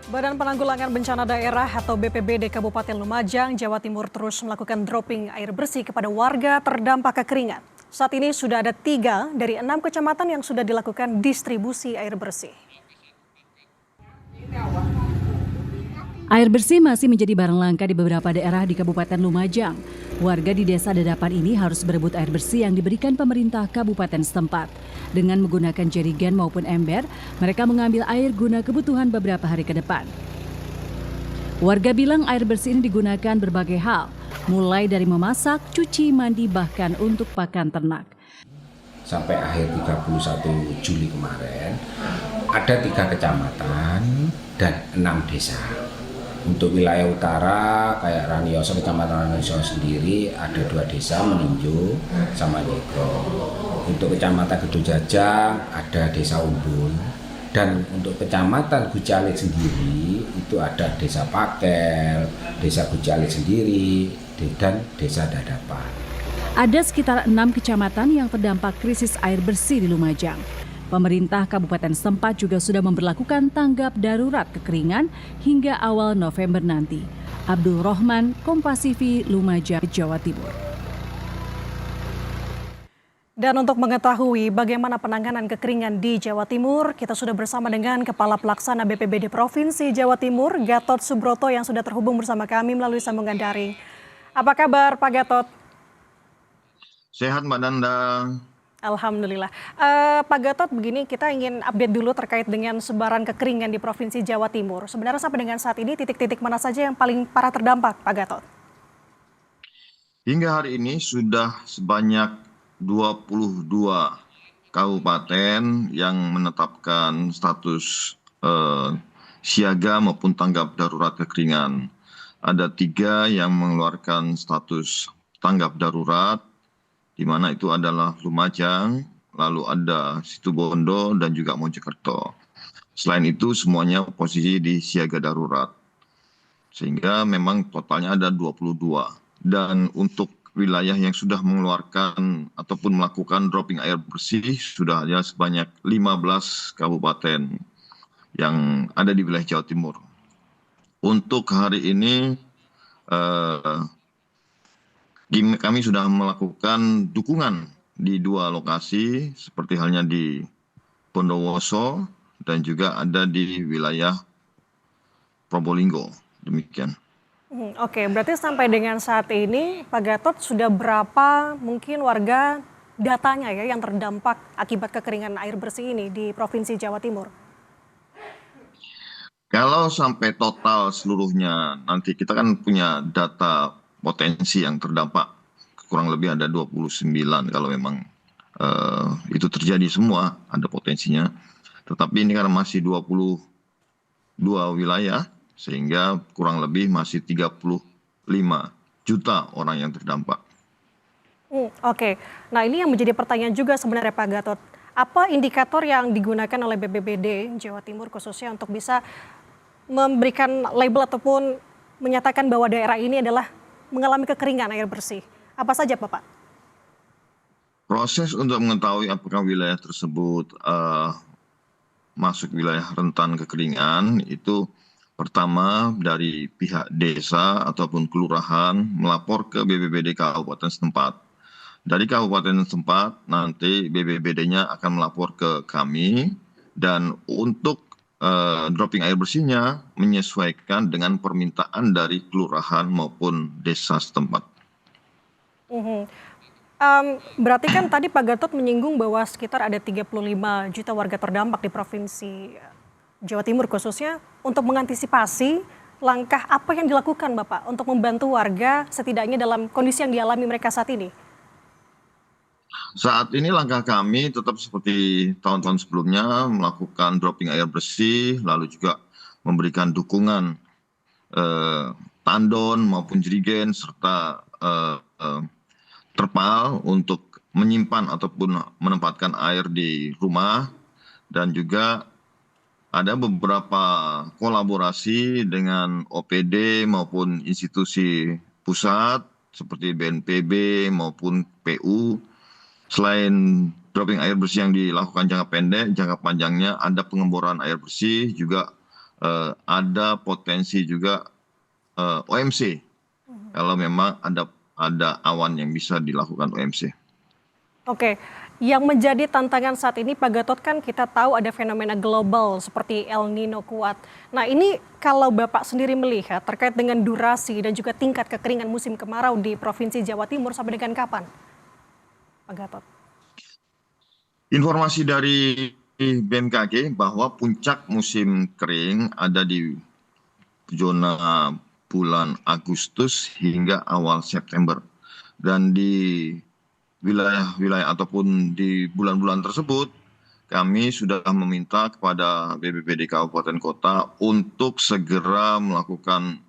Badan Penanggulangan Bencana Daerah atau BPBD Kabupaten Lumajang, Jawa Timur terus melakukan dropping air bersih kepada warga terdampak kekeringan. Saat ini sudah ada 3 dari 6 kecamatan yang sudah dilakukan distribusi air bersih. Air bersih masih menjadi barang langka di beberapa daerah di Kabupaten Lumajang. Warga di Desa Dadapan ini harus berebut air bersih yang diberikan pemerintah kabupaten setempat. Dengan menggunakan jerigen maupun ember, mereka mengambil air guna kebutuhan beberapa hari ke depan. Warga bilang air bersih ini digunakan berbagai hal, mulai dari memasak, cuci, mandi, bahkan untuk pakan ternak. Sampai akhir 31 Juli kemarin, ada 3 kecamatan dan 6 desa. Untuk wilayah utara kayak Ranioso, Kecamatan Ranioso sendiri ada 2 desa, Meninju sama Nyegro. Untuk Kecamatan Gedojajang ada Desa Umbul. Dan untuk Kecamatan Gucalit sendiri itu ada Desa Pakel, Desa Gucalit sendiri, dan Desa Dadapan. Ada sekitar 6 kecamatan yang terdampak krisis air bersih di Lumajang. Pemerintah kabupaten setempat juga sudah memberlakukan tanggap darurat kekeringan hingga awal November nanti. Abdul Rohman, Kompas TV, Lumajang, Jawa Timur. Dan untuk mengetahui bagaimana penanganan kekeringan di Jawa Timur, kita sudah bersama dengan Kepala Pelaksana BPBD Provinsi Jawa Timur, Gatot Subroto yang sudah terhubung bersama kami melalui sambungan daring. Apa kabar Pak Gatot? Sehat Mbak Nanda. Alhamdulillah. Pak Gatot, begini kita ingin update dulu terkait dengan sebaran kekeringan di Provinsi Jawa Timur. Sebenarnya sampai dengan saat ini titik-titik mana saja yang paling parah terdampak, Pak Gatot? Hingga hari ini sudah sebanyak 22 kabupaten yang menetapkan status siaga maupun tanggap darurat kekeringan. Ada 3 yang mengeluarkan status tanggap darurat, di mana itu adalah Lumajang, lalu ada Situbondo, dan juga Mojokerto. Selain itu semuanya posisi di siaga darurat. Sehingga memang totalnya ada 22. Dan untuk wilayah yang sudah mengeluarkan ataupun melakukan dropping air bersih sudah ada sebanyak 15 kabupaten yang ada di wilayah Jawa Timur. Untuk hari ini kami sudah melakukan dukungan di 2 lokasi, seperti halnya di Bondowoso dan juga ada di wilayah Probolinggo. Demikian. Oke, berarti sampai dengan saat ini Pak Gatot sudah berapa mungkin warga datanya ya yang terdampak akibat kekeringan air bersih ini di Provinsi Jawa Timur? Kalau sampai total seluruhnya, nanti kita kan punya data potensi yang terdampak, kurang lebih ada 29 kalau memang itu terjadi semua, ada potensinya. Tetapi ini karena masih 22 wilayah, sehingga kurang lebih masih 35 juta orang yang terdampak. Oke, nah ini yang menjadi pertanyaan juga sebenarnya Pak Gatot. Apa indikator yang digunakan oleh BPBD Jawa Timur khususnya untuk bisa memberikan label ataupun menyatakan bahwa daerah ini adalah mengalami kekeringan air bersih? Apa saja Bapak? Proses untuk mengetahui apakah wilayah tersebut masuk wilayah rentan kekeringan itu pertama dari pihak desa ataupun kelurahan melapor ke BPBD kabupaten setempat. Dari kabupaten setempat nanti BPBD-nya akan melapor ke kami, dan untuk dropping air bersihnya menyesuaikan dengan permintaan dari kelurahan maupun desa setempat. Berarti kan tadi Pak Gatot menyinggung bahwa sekitar ada 35 juta warga terdampak di Provinsi Jawa Timur khususnya. Untuk mengantisipasi, langkah apa yang dilakukan Bapak untuk membantu warga setidaknya dalam kondisi yang dialami mereka saat ini? Saat ini langkah kami tetap seperti tahun-tahun sebelumnya, melakukan dropping air bersih, lalu juga memberikan dukungan tandon maupun jerigen serta terpal untuk menyimpan ataupun menempatkan air di rumah, dan juga ada beberapa kolaborasi dengan OPD maupun institusi pusat seperti BNPB maupun PU. Selain dropping air bersih yang dilakukan jangka pendek, jangka panjangnya ada pengeboran air bersih, juga ada potensi juga OMC kalau memang ada awan yang bisa dilakukan OMC. Oke, yang menjadi tantangan saat ini Pak Gatot kan kita tahu ada fenomena global seperti El Nino kuat. Nah ini kalau Bapak sendiri melihat terkait dengan durasi dan juga tingkat kekeringan musim kemarau di Provinsi Jawa Timur sampai dengan kapan, Pak Gatot? Informasi dari BMKG bahwa puncak musim kering ada di zona bulan Agustus hingga awal September. Dan di wilayah-wilayah ataupun di bulan-bulan tersebut, kami sudah meminta kepada BPBD Kabupaten Kota untuk segera melakukan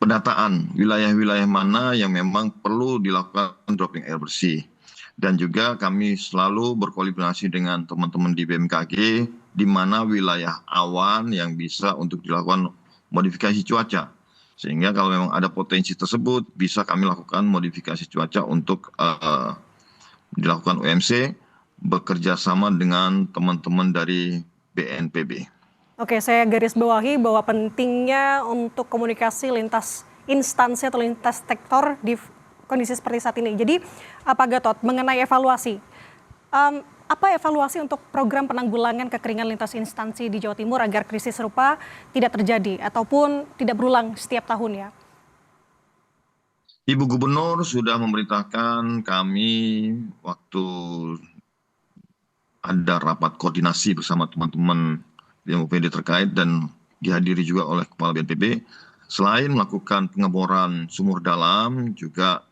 pendataan wilayah-wilayah mana yang memang perlu dilakukan dropping air bersih. Dan juga kami selalu berkoordinasi dengan teman-teman di BMKG, di mana wilayah awan yang bisa untuk dilakukan modifikasi cuaca. Sehingga kalau memang ada potensi tersebut, bisa kami lakukan modifikasi cuaca untuk dilakukan OMC, bekerja sama dengan teman-teman dari BNPB. Oke, saya garis bawahi bahwa pentingnya untuk komunikasi lintas instansi atau lintas sektor di kondisi seperti saat ini. Jadi Pak Gatot, mengenai evaluasi, apa evaluasi untuk program penanggulangan kekeringan lintas instansi di Jawa Timur agar krisis serupa tidak terjadi ataupun tidak berulang setiap tahun ya? Ibu Gubernur sudah memerintahkan kami waktu ada rapat koordinasi bersama teman-teman BNPB terkait dan dihadiri juga oleh Kepala BNPB, selain melakukan pengeboran sumur dalam, juga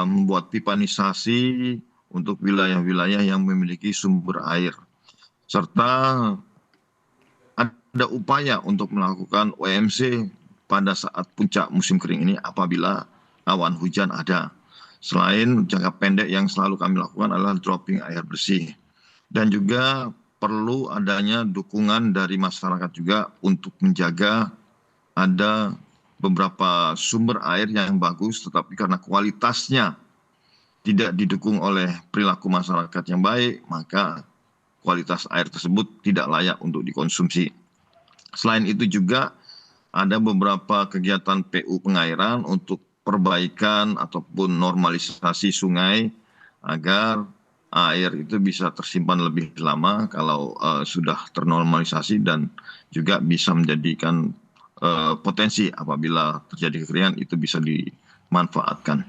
membuat pipanisasi untuk wilayah-wilayah yang memiliki sumber air. Serta ada upaya untuk melakukan OMC pada saat puncak musim kering ini apabila awan hujan ada. Selain jangka pendek yang selalu kami lakukan adalah dropping air bersih. Dan juga perlu adanya dukungan dari masyarakat juga untuk menjaga ada beberapa sumber air yang bagus, tetapi karena kualitasnya tidak didukung oleh perilaku masyarakat yang baik, maka kualitas air tersebut tidak layak untuk dikonsumsi. Selain itu juga ada beberapa kegiatan PU pengairan untuk perbaikan ataupun normalisasi sungai agar air itu bisa tersimpan lebih lama kalau sudah ternormalisasi dan juga bisa menjadikan potensi apabila terjadi kekeringan itu bisa dimanfaatkan.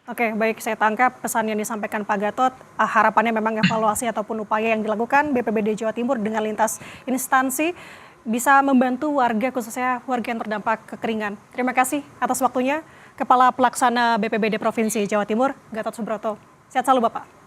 Oke, baik, saya tangkap pesan yang disampaikan Pak Gatot. Harapannya memang evaluasi ataupun upaya yang dilakukan BPBD Jawa Timur dengan lintas instansi bisa membantu warga, khususnya warga yang terdampak kekeringan. Terima kasih atas waktunya, Kepala Pelaksana BPBD Provinsi Jawa Timur, Gatot Subroto. Sehat selalu Bapak.